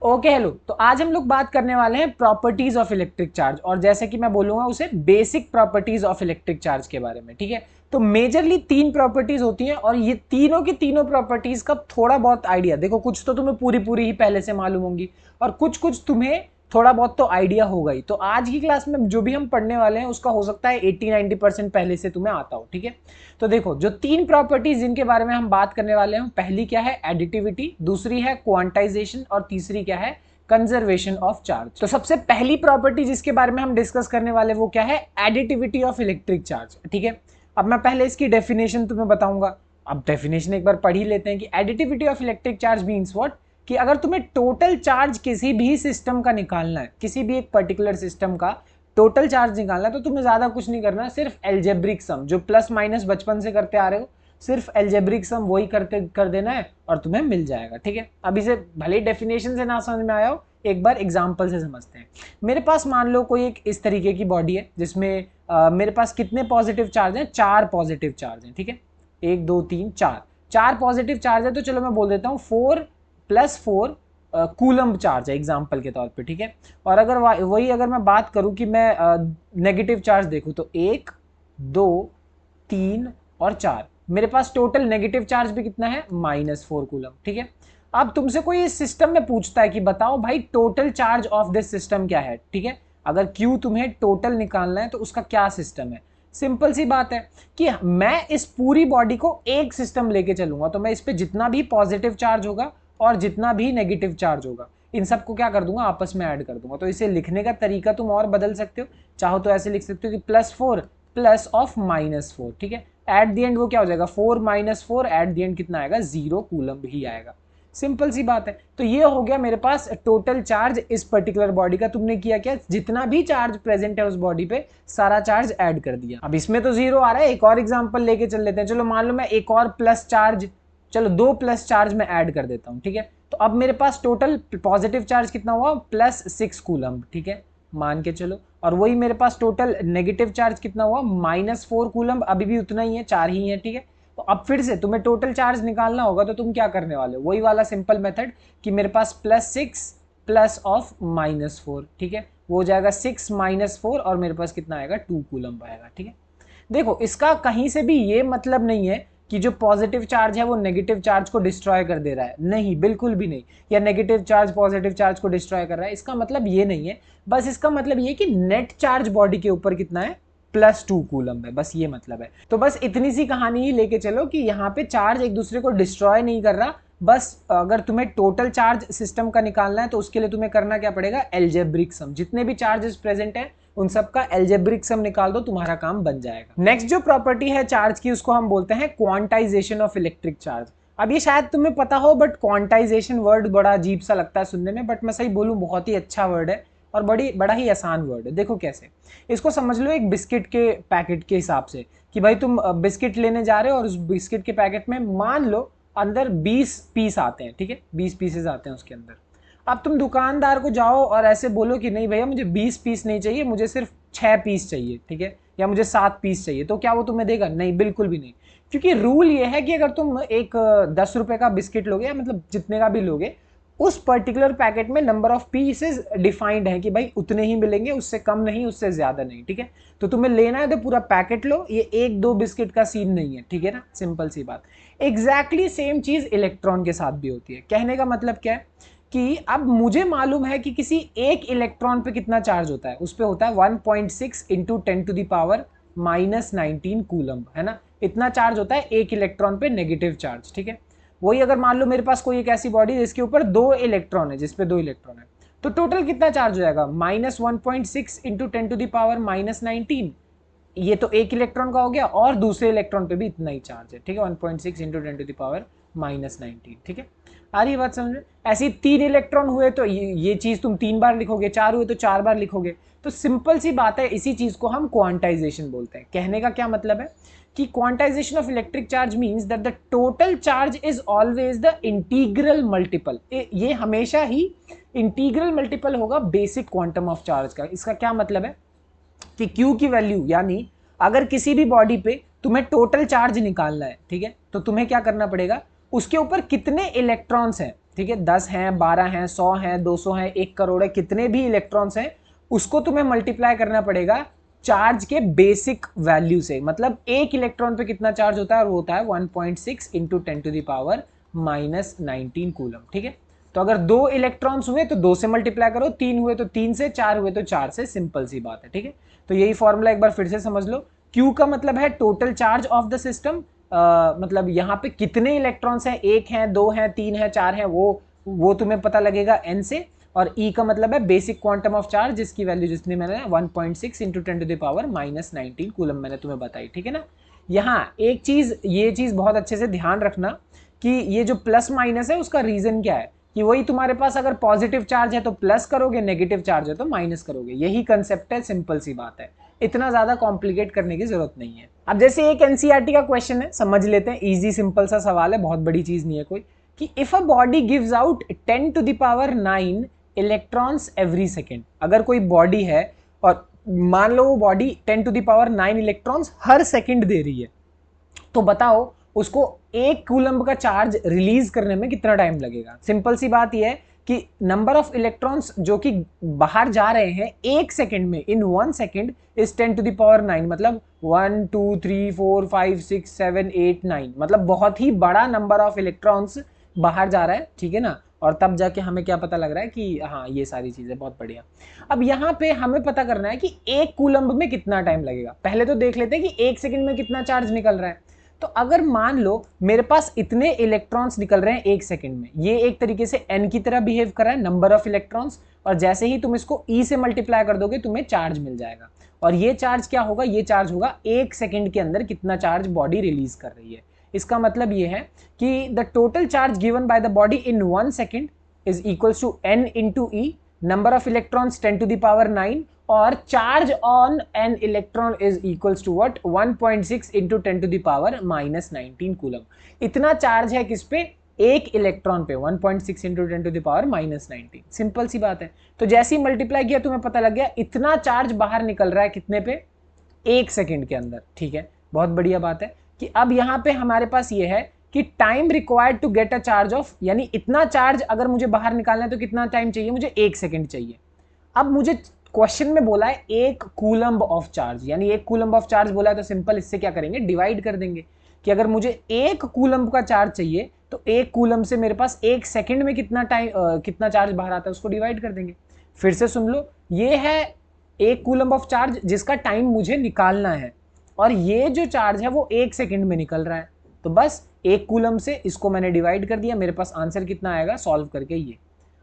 Okay hello, तो आज हम लोग बात करने वाले हैं प्रॉपर्टीज ऑफ इलेक्ट्रिक चार्ज, और जैसे कि मैं बोलूंगा उसे basic properties of electric charge के बारे में। ठीक है, तो मेजरली तीन प्रॉपर्टीज होती हैं और ये तीनों की तीनों प्रॉपर्टीज का थोड़ा बहुत आइडिया, देखो कुछ तो तुम्हें पूरी पूरी ही पहले से मालूम होंगी और कुछ कुछ तुम्हें थोड़ा बहुत तो आइडिया होगा ही। तो आज की क्लास में जो भी हम पढ़ने वाले हैं उसका हो सकता है 80-90% पहले से तुम्हें आता हो। ठीक है, तो देखो जो तीन प्रॉपर्टीज जिनके बारे में हम बात करने वाले हैं, पहली क्या है एडिटिविटी, दूसरी है क्वांटाइजेशन और तीसरी क्या है कंजर्वेशन ऑफ चार्ज। तो सबसे पहली प्रॉपर्टी जिसके बारे में हम डिस्कस करने वाले वो क्या है एडिटिविटी ऑफ इलेक्ट्रिक चार्ज। ठीक है, अब मैं पहले इसकी डेफिनेशन तुम्हें बताऊंगा। अब डेफिनेशन एक बार पढ़ ही लेते हैं कि additivity of electric charge means what, कि अगर तुम्हें टोटल चार्ज किसी भी सिस्टम का निकालना है, किसी भी एक पर्टिकुलर सिस्टम का टोटल चार्ज निकालना है, तो तुम्हें ज्यादा कुछ नहीं करना, सिर्फ एल्जेब्रिक सम जो प्लस माइनस बचपन से करते आ रहे हो, सिर्फ एल्जेब्रिक सम वही कर देना है और तुम्हें मिल जाएगा। ठीक है, अब इसे भले ही डेफिनेशन से ना समझ में आया हो, एक बार एग्जांपल से समझते हैं। मेरे पास मान लो कोई एक इस तरीके की बॉडी है जिसमें मेरे पास कितने पॉजिटिव चार्ज हैं, 4 पॉजिटिव चार्ज हैं। ठीक है, 1 2 3 4, 4 पॉजिटिव चार्ज है, तो चलो मैं बोल देता हूँ 4 + 4 कूलम्ब चार्ज है एग्जाम्पल के तौर पे। ठीक है, और अगर वही अगर मैं बात करूं कि मैं नेगेटिव चार्ज देखूं, तो 1 2 3 और 4, मेरे पास टोटल नेगेटिव चार्ज भी कितना है -4 कूलम। ठीक है, अब तुमसे कोई इस सिस्टम में पूछता है कि बताओ भाई total charge of this system क्या है। ठीक है, अगर Q तुम्हें टोटल निकालना है तो उसका क्या सिस्टम है, सिंपल सी बात है कि मैं इस पूरी बॉडी को एक सिस्टम लेके चलूंगा, तो मैं इस पे जितना भी पॉजिटिव चार्ज होगा और जितना भी नेगेटिव चार्ज होगा, इन सबको क्या कर दूंगा, आपस में ऐड कर दूंगा। तो इसे लिखने का तरीका तुम और बदल सकते हो, चाहो तो ऐसे लिख सकते हो कि +4 प्लस ऑफ -4। ठीक है, एट द एंड वो क्या हो जाएगा, 4 - 4, एट द एंड कितना आएगा, 0 कूलम ही आएगा। सिंपल सी बात है। तो ये हो गया मेरे पास टोटल चार्ज इस पर्टिकुलर बॉडी का। तुमने किया क्या, जितना भी चार्ज प्रेजेंट है उस बॉडी पे सारा चार्ज ऐड कर दिया। अब इसमें तो 0 आ रहा है, एक और एग्जांपल लेके चल लेते हैं। चलो मान लो मैं एक और प्लस चार्ज, चलो 2 प्लस चार्ज में ऐड कर देता हूं। ठीक है, तो अब मेरे पास टोटल पॉजिटिव चार्ज कितना हुआ, +6 कूलम। ठीक है, मान के चलो, और वही मेरे पास टोटल नेगेटिव चार्ज कितना हुआ, -4 कूलम, अभी भी उतना ही है, 4 ही है। ठीक है, तो अब फिर से तुम्हें टोटल चार्ज निकालना होगा, तो तुम क्या करने वाले हो, वही वाला सिंपल मेथड कि मेरे पास +6 प्लस ऑफ -4। ठीक है, वो हो जाएगा 6 - 4 और मेरे पास कितना आएगा, 2 कूलम आएगा। ठीक है, देखो इसका कहीं से भी ये मतलब नहीं है कि जो पॉजिटिव चार्ज है वो नेगेटिव चार्ज को डिस्ट्रॉय कर दे रहा है, नहीं, बिल्कुल भी नहीं, या नेगेटिव चार्ज पॉजिटिव चार्ज को डिस्ट्रॉय कर रहा है, इसका मतलब ये नहीं है। बस इसका मतलब ये कि नेट चार्ज बॉडी के ऊपर कितना है, +2 कूलम है, बस ये मतलब है। तो बस इतनी सी कहानी ही लेके चलो कि यहाँ पे चार्ज एक दूसरे को डिस्ट्रॉय नहीं कर रहा। बस अगर तुम्हें टोटल चार्ज सिस्टम का निकालना है तो उसके लिए तुम्हें करना क्या पड़ेगा, एल्जेब्रिक सम, जितने भी चार्जेस प्रेजेंट है उन सबका एल्जेब्रिक सम निकाल दो, तुम्हारा काम बन जाएगा। नेक्स्ट जो प्रॉपर्टी है चार्ज की उसको हम बोलते हैं क्वांटाइजेशन ऑफ इलेक्ट्रिक चार्ज। अब ये शायद तुम्हें पता हो, बट क्वांटाइजेशन वर्ड बड़ा अजीब सा लगता है सुनने में, बट मैं सही बोलूं बहुत ही अच्छा वर्ड है और बड़ा ही आसान वर्ड है। देखो कैसे, इसको समझ लो एक बिस्किट के पैकेट के हिसाब से, कि भाई तुम बिस्किट लेने जा रहे हो और उस बिस्किट के पैकेट में मान लो अंदर 20 पीस आते हैं। ठीक है, 20 पीसेज आते हैं उसके अंदर। अब तुम दुकानदार को जाओ और ऐसे बोलो कि नहीं भैया मुझे 20 पीस नहीं चाहिए, मुझे सिर्फ 6 पीस चाहिए। ठीक है, या मुझे 7 पीस चाहिए, तो क्या वो तुम्हें देगा, नहीं, बिल्कुल भी नहीं। क्योंकि रूल ये है कि अगर तुम एक 10 रुपए का बिस्किट लोगे, या मतलब जितने का भी लोगे, उस पर्टिकुलर पैकेट में नंबर ऑफ पीसेस डिफाइंड है कि भाई उतने ही मिलेंगे, उससे कम नहीं, उससे ज्यादा नहीं। ठीक है, तो तुम्हें लेना है तो पूरा पैकेट लो, ये 1-2 बिस्किट का सीन नहीं है। ठीक है ना, सिंपल सी बात। एग्जैक्टली सेम चीज इलेक्ट्रॉन के साथ भी होती है। कहने का मतलब क्या है कि अब मुझे मालूम है कि किसी एक इलेक्ट्रॉन पे कितना चार्ज होता है, उस पे होता है 1.6 × 10⁻⁻19 कूलम, है ना, इतना चार्ज होता है एक इलेक्ट्रॉन पे नेगेटिव चार्ज। ठीक है, वही अगर मान लो मेरे पास कोई एक ऐसी बॉडी जिसके ऊपर 2 इलेक्ट्रॉन है, जिसपे 2 इलेक्ट्रॉन है, तो टोटल कितना चार्ज हो जाएगा, -1.6 × 10⁻⁻19, ये तो एक इलेक्ट्रॉन का हो गया, और दूसरे इलेक्ट्रॉन पे भी इतना ही चार्ज है। ठीक है, 1.6 × 10⁻⁻19। ठीक है, आ रही है बात समझ में। ऐसे 3 इलेक्ट्रॉन हुए तो ये चीज तुम 3 बार लिखोगे, 4 हुए तो 4 बार लिखोगे। तो सिंपल सी बात है, इसी चीज को हम क्वांटाइजेशन बोलते हैं। कहने का क्या मतलब है कि quantization of electric charge means that the total charge is always the integral multiple, ये हमेशा ही इंटीग्रल मल्टीपल होगा बेसिक क्वांटम ऑफ चार्ज का। इसका क्या मतलब है कि Q की वैल्यू, यानी अगर किसी भी बॉडी पे तुम्हें टोटल चार्ज निकालना है, ठीक है, तो तुम्हें क्या करना पड़ेगा, उसके ऊपर कितने इलेक्ट्रॉन्स हैं, ठीक है, 10 हैं, 12 हैं, 100 हैं, 200 हैं, 1 करोड़ है, कितने भी इलेक्ट्रॉन्स हैं उसको तुम्हें मल्टीप्लाई करना पड़ेगा चार्ज के बेसिक वैल्यू से। मतलब एक इलेक्ट्रॉन पे कितना चार्ज होता है, और वो होता है 1.6 इंटू 10⁻⁻19 कूलम। ठीक है, तो अगर 2 इलेक्ट्रॉन्स हुए तो 2 से मल्टीप्लाई करो, 3 हुए तो 3 से, 4 हुए तो 4 से, सिंपल सी बात है। ठीक है, तो यही फॉर्मूला एक बार फिर से समझ लो। Q का मतलब है total charge of the system, मतलब यहाँ पे कितने इलेक्ट्रॉन्स हैं, 1 हैं, 2 हैं, 3 हैं, 4 हैं, वो तुम्हें पता लगेगा n से। और E का मतलब है बेसिक क्वांटम ऑफ चार्ज, जिसकी वैल्यू जितनी मैंने 1.6 इंटू 10⁻⁻19 कूलम मैंने तुम्हें बताई। ठीक है ना, यहाँ एक चीज, ये चीज बहुत अच्छे से ध्यान रखना कि ये जो प्लस माइनस है उसका रीजन क्या है, कि वही तुम्हारे पास अगर पॉजिटिव चार्ज है तो प्लस करोगे, नेगेटिव चार्ज है तो माइनस करोगे, यही कंसेप्ट है, सिंपल सी बात है, इतना ज्यादा कॉम्प्लिकेट करने की जरूरत नहीं है। अब जैसे एक एनसीईआरटी का क्वेश्चन है, समझ लेते हैं, इजी सिंपल सा सवाल है, बहुत बड़ी चीज नहीं है कोई, कि if a body gives out 10⁻⁹ electrons every second. अगर कोई बॉडी है और मान लो वो बॉडी 10⁻⁹ इलेक्ट्रॉन्स हर सेकेंड दे रही है, तो बताओ उसको 1 कूलम्ब का चार्ज रिलीज करने में कितना टाइम लगेगा। सिंपल सी बात यह है कि नंबर ऑफ इलेक्ट्रॉन्स जो कि बाहर जा रहे हैं 1 सेकेंड में, इन 1 सेकेंड इज 10⁻⁹, मतलब 1 2 3 4 5 6 7 8 9, मतलब बहुत ही बड़ा नंबर ऑफ इलेक्ट्रॉन्स बाहर जा रहा है। ठीक है ना, और तब जाके हमें क्या पता लग रहा है कि हाँ ये सारी चीजें बहुत बढ़िया। अब यहाँ पे हमें पता करना है कि 1 कूलम्ब में कितना टाइम लगेगा। पहले तो देख लेते हैं कि 1 सेकेंड में कितना चार्ज निकल रहा है। तो अगर मान लो मेरे पास इतने इलेक्ट्रॉन्स निकल रहे हैं 1 सेकेंड में, ये एक तरीके से n की तरह बिहेव कर रहा है, नंबर ऑफ इलेक्ट्रॉन्स, और जैसे ही तुम इसको E से मल्टीप्लाई कर दोगे तुम्हें चार्ज मिल जाएगा। और ये चार्ज क्या होगा, ये चार्ज होगा 1 सेकेंड के अंदर कितना चार्ज बॉडी रिलीज कर रही है। इसका मतलब ये है कि the total charge given by the body in 1 second is equals to n into E, number of electrons 10⁻⁹, और charge on an electron is equals to what, 1.6 into 10⁻⁻19 coulomb. इतना चार्ज है किस पे, एक इलेक्ट्रॉन पे, 1.6 इंटू 10⁻⁻19। सिंपल सी बात है। तो जैसे ही मल्टीप्लाई किया तुम्हें पता लग गया इतना चार्ज बाहर निकल रहा है कितने पे, 1 सेकेंड के अंदर। ठीक है, बहुत बढ़िया बात है कि अब यहाँ पे हमारे पास ये है कि time required to get a charge of, यानी इतना चार्ज अगर मुझे बाहर निकालना है तो कितना टाइम चाहिए, मुझे 1 सेकेंड चाहिए। अब मुझे क्वेश्चन में बोला है 1 कूलम्ब ऑफ चार्ज, यानी 1 कूलम्ब ऑफ चार्ज बोला है, तो सिंपल इससे क्या करेंगे, डिवाइड कर देंगे कि अगर मुझे 1 कूलम्ब का चार्ज चाहिए तो 1 कूलम्ब से मेरे पास 1 सेकेंड में कितना टाइम, कितना चार्ज बाहर आता है उसको डिवाइड कर देंगे। फिर से सुन लो, ये है 1 कूलम्ब ऑफ चार्ज जिसका टाइम मुझे निकालना है, और ये जो चार्ज है वो 1 सेकेंड में निकल रहा है, तो बस 1 कूलम्ब से इसको मैंने डिवाइड कर दिया, मेरे पास आंसर कितना आएगा सॉल्व करके ये।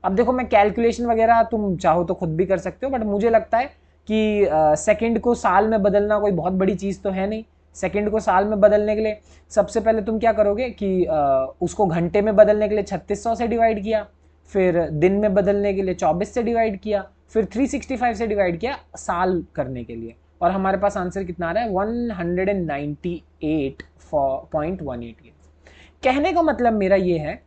अब देखो मैं कैलकुलेशन वगैरह तुम चाहो तो खुद भी कर सकते हो, बट मुझे लगता है कि सेकंड को साल में बदलना कोई बहुत बड़ी चीज़ तो है नहीं। सेकंड को साल में बदलने के लिए सबसे पहले तुम क्या करोगे कि उसको घंटे में बदलने के लिए 3600 से डिवाइड किया, फिर दिन में बदलने के लिए 24 से डिवाइड किया, फिर 365 से डिवाइड किया साल करने के लिए, और हमारे पास आंसर कितना आ रहा है 198.18। कहने का मतलब मेरा ये है,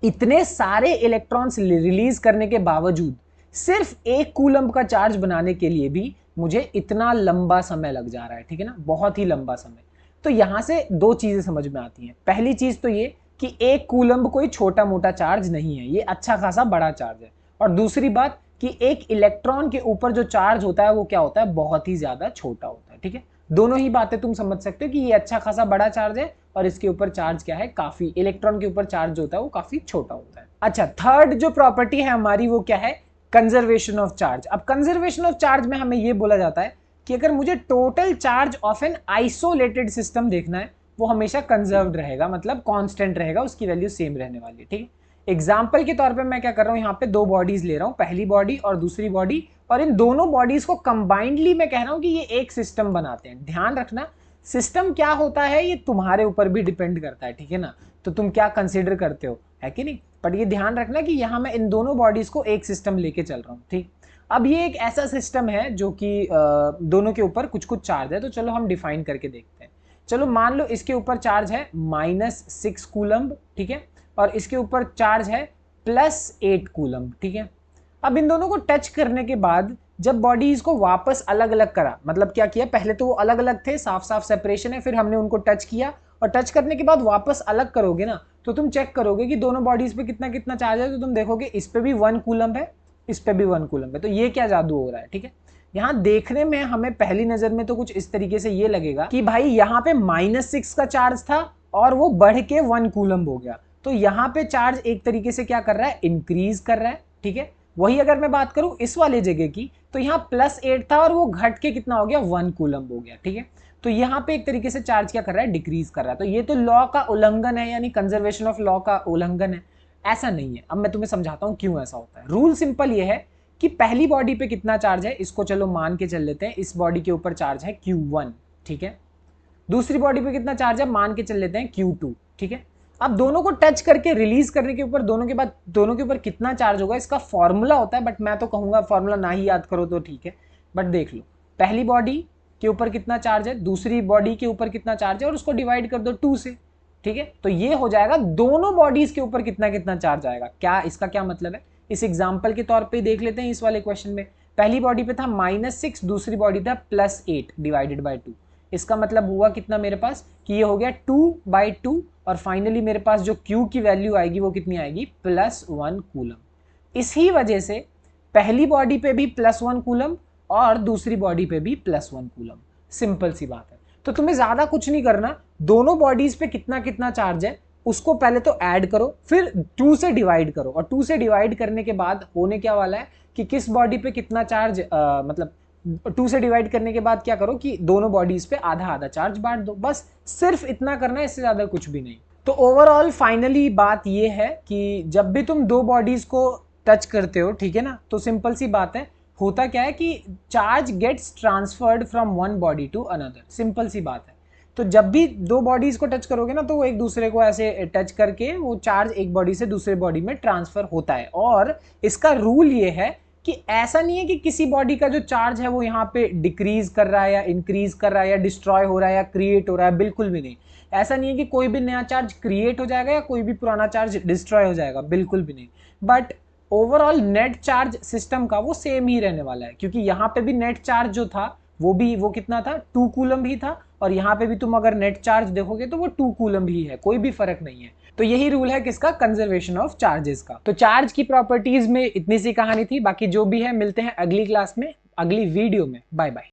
इतने सारे इलेक्ट्रॉन्स रिलीज करने के बावजूद सिर्फ 1 कूलम्ब का चार्ज बनाने के लिए भी मुझे इतना लंबा समय लग जा रहा है। ठीक है ना, बहुत ही लंबा समय। तो यहां से 2 चीजें समझ में आती हैं। पहली चीज तो ये कि 1 कूलम्ब कोई छोटा मोटा चार्ज नहीं है, ये अच्छा खासा बड़ा चार्ज है। और दूसरी बात कि एक इलेक्ट्रॉन के ऊपर जो चार्ज होता है वो क्या होता है, बहुत ही ज्यादा छोटा होता है। ठीक है, दोनों ही बातें तुम समझ सकते हो कि ये अच्छा खासा बड़ा चार्ज है और इसके ऊपर चार्ज क्या है, काफी, इलेक्ट्रॉन के ऊपर चार्ज जो होता है वो काफी छोटा होता है। अच्छा, थर्ड जो प्रॉपर्टी है हमारी वो क्या है, कंजर्वेशन ऑफ चार्ज। अब कंजर्वेशन ऑफ चार्ज में हमें ये बोला जाता है कि अगर मुझे total charge of an isolated system देखना है वो हमेशा कंजर्व्ड रहेगा, मतलब कांस्टेंट रहेगा, उसकी वैल्यू सेम रहने वाली है। ठीक है, एग्जाम्पल के तौर पे मैं क्या कर रहा हूं, यहाँ पे 2 बॉडीज ले रहा हूं, पहली बॉडी और दूसरी बॉडी, और इन दोनों बॉडीज को कंबाइंडली मैं कह रहा हूं कि ये एक सिस्टम बनाते हैं। ध्यान रखना, सिस्टम क्या होता है ये तुम्हारे ऊपर भी डिपेंड करता है। ठीक है ना, तो तुम क्या कंसिडर करते हो, है कि नहीं। बट ये ध्यान रखना कि यहाँ मैं इन दोनों बॉडीज को एक सिस्टम लेके चल रहा हूँ। ठीक, अब ये एक ऐसा सिस्टम है जो कि दोनों के ऊपर कुछ कुछ चार्ज है, तो चलो हम डिफाइन करके देखते हैं। चलो मान लो इसके ऊपर चार्ज है -6 कूलम्ब, ठीक है, और इसके ऊपर चार्ज है +8 कूलम्ब। ठीक है, अब इन दोनों को टच करने के बाद जब बॉडीज को वापस अलग अलग करा, मतलब क्या किया, पहले तो वो अलग अलग थे, साफ साफ सेपरेशन है, फिर हमने उनको टच किया, और टच करने के बाद वापस अलग करोगे ना तो तुम चेक करोगे कि दोनों बॉडीज पे कितना कितना चार्ज है, तो तुम देखोगे इस पे भी 1 कूलम है, इस पे भी 1 कूलम है। तो ये क्या जादू हो रहा है, ठीक है। यहाँ देखने में हमें पहली नजर में तो कुछ इस तरीके से ये लगेगा कि भाई यहाँ पे -6 का चार्ज था और वो बढ़ के 1 कूलम हो गया। तो यहाँ पे चार्ज एक तरीके से क्या कर रहा है, इंक्रीज कर रहा है, ठीक है। वही अगर मैं बात करूं इस वाले जगह की, तो यहाँ +8 था और वो घट के कितना हो गया, 1 कूलम हो गया, ठीक है। तो यहाँ पे एक तरीके से चार्ज क्या कर रहा है, डिक्रीज कर रहा है। तो ये तो लॉ का उल्लंघन है, यानी कंजर्वेशन ऑफ लॉ का उल्लंघन है। ऐसा नहीं है। अब मैं तुम्हें समझाता हूँ क्यों ऐसा होता है। रूल सिंपल ये है कि पहली बॉडी पे कितना चार्ज है, इसको चलो मान के चल लेते हैं, इस बॉडी के ऊपर चार्ज है Q1, ठीक है। दूसरी बॉडी पे कितना चार्ज है, मान के चल लेते हैं Q2, ठीक है। अब दोनों को टच करके रिलीज करने के ऊपर दोनों के ऊपर कितना चार्ज होगा, इसका फॉर्मूला होता है, बट मैं तो कहूंगा फॉर्मूला ना ही याद करो तो ठीक है। बट देख लो, पहली बॉडी के ऊपर कितना चार्ज है, दूसरी बॉडी के ऊपर कितना चार्ज है, और उसको डिवाइड कर दो 2 से, ठीक है। तो ये हो जाएगा दोनों बॉडीज के ऊपर कितना कितना चार्ज आएगा। क्या इसका क्या मतलब है, इस एग्जाम्पल के तौर पे देख लेते हैं। इस वाले क्वेश्चन में पहली बॉडी पे था -6, दूसरी बॉडी था +8 डिवाइडेड बाय 2। इसका मतलब हुआ कितना मेरे पास कि ये हो गया 2/2, और फाइनली मेरे पास जो Q की वैल्यू आएगी वो कितनी आएगी, +1 कूलम। इसी वजह से पहली बॉडी पे भी +1 कूलम और दूसरी बॉडी पे भी +1 कूलम। सिंपल सी बात है। तो तुम्हें ज्यादा कुछ नहीं करना, दोनों बॉडीज पे कितना कितना चार्ज है उसको पहले तो ऐड करो, फिर 2 से डिवाइड करो, और 2 से डिवाइड करने के बाद होने क्या वाला है कि किस बॉडी पे कितना चार्ज, मतलब 2 से डिवाइड करने के बाद क्या करो कि दोनों बॉडीज पे आधा आधा चार्ज बांट दो। बस सिर्फ इतना करना है, इससे ज्यादा कुछ भी नहीं। तो ओवरऑल फाइनली बात ये है कि जब भी तुम दो बॉडीज को टच करते हो, ठीक है ना, तो सिंपल सी बात है, होता क्या है कि charge gets transferred from one body to another. Simple सी बात है। तो जब भी दो बॉडीज को टच करोगे ना, तो वो एक दूसरे को ऐसे टच करके वो चार्ज एक बॉडी से दूसरे बॉडी में ट्रांसफर होता है। और इसका रूल ये है कि ऐसा नहीं है कि किसी बॉडी का जो चार्ज है वो यहाँ पे डिक्रीज कर रहा है या इंक्रीज कर रहा है या डिस्ट्रॉय हो रहा है या क्रिएट हो रहा है, बिल्कुल भी नहीं। ऐसा नहीं है कि कोई भी नया चार्ज क्रिएट हो जाएगा या कोई भी पुराना चार्ज डिस्ट्रॉय हो जाएगा, बिल्कुल भी नहीं। But overall net charge system का वो सेम ही रहने वाला है, क्योंकि यहाँ पे भी नेट चार्ज जो था वो कितना था, 2 कूलम ही था, और यहाँ पे भी तुम अगर नेट चार्ज देखोगे तो वो 2 कूलम ही है, कोई भी फर्क नहीं है। तो यही रूल है किसका, कंजर्वेशन ऑफ चार्जेस का। तो चार्ज की प्रॉपर्टीज में इतनी सी कहानी थी, बाकी जो भी है मिलते हैं अगली क्लास में, अगली वीडियो में। Bye bye.